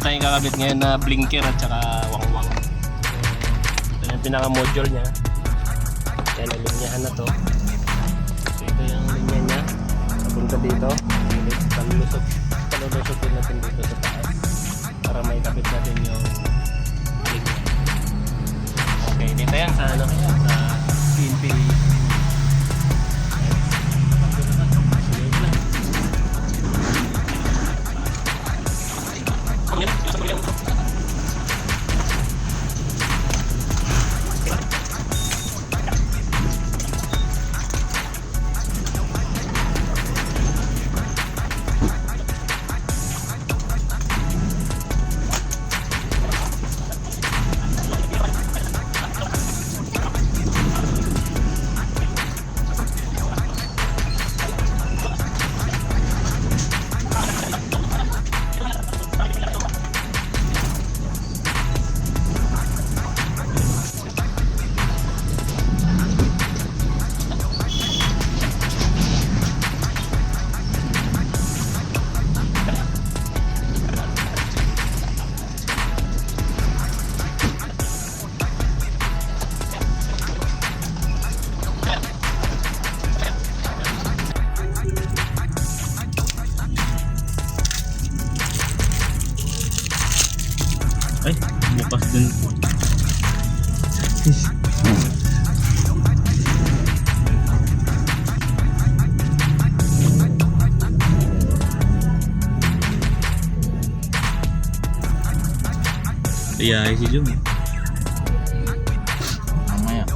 tayong kakabit ngayon na blinker at saka wangwang. Ito yung pinaka-module niya. Yan, alinyahan na to. So ito yung linya niya. Papunta dito. Palulusot natin dito sa taas para may kapit natin yung linya. Okay, dito yan sa ano kaya? Sa PNP. Ay, bukas dun. Iya, si Jum. Mamaya.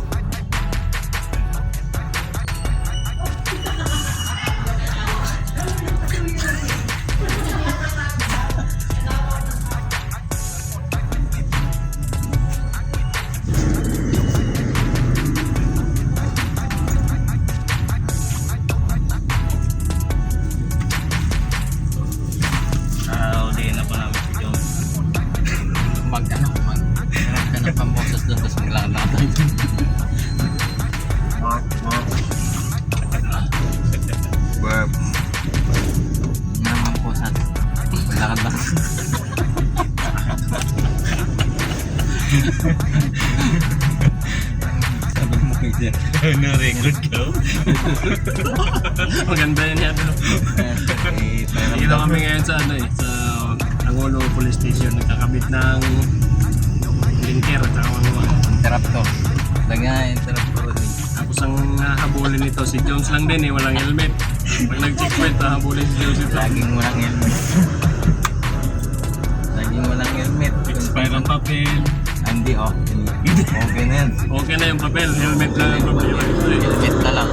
Maghanap ang boses doon tapos maglalakad. Burp. Hanap ang boses. Maglakad lang. Sabi mo kayo dyan. Na-record ka? Maganda yun yan. Dito kami ngayon sa ano sa Angulo Police Station. Nagkakabit ng blinker at saka wangwang. Interruptor. Interruptor rin. Tapos ang habulin nito si Jones lang din walang helmet. Pag nag-checkpoint habulin si Jones ito. Laging walang helmet. Laging walang helmet. Expire ang papel. Hindi, okay na yan. Okay na yung papel, helmet lang yung problema. Helmet na lang.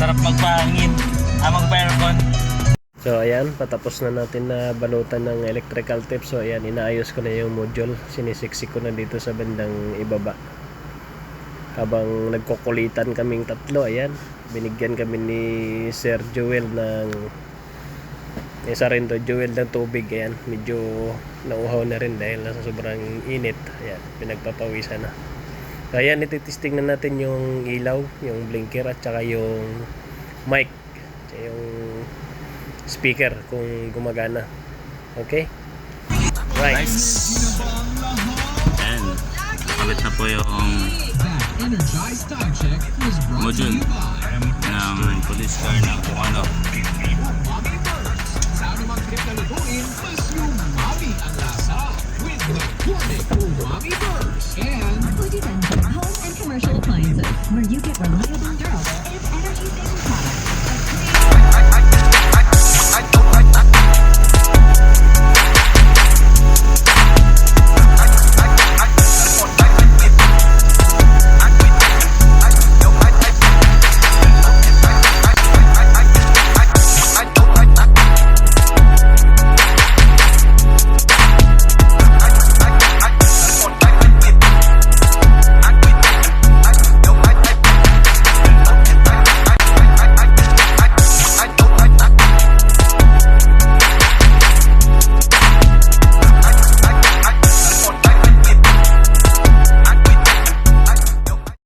Sarap magpahangin. Magpa-aircon. So ayan, patapos na natin na balutan ng electrical tape. So ayan, inaayos ko na yung module. Sinisiksik ko na dito sa bandang ibaba. habang nagkukulitan kaming tatlo, ayan, binigyan kami ni Sir Joel ng isa rin to, Joel ng tubig. Ayan, medyo nauhaw na rin dahil nasa sobrang init. Ayan, pinagpapawisan na. Ayan, ititesting na natin yung ilaw, yung blinker at saka yung mic, yung speaker kung gumagana. Okay? Right. And kapit na po yung module ng police car na kung ano.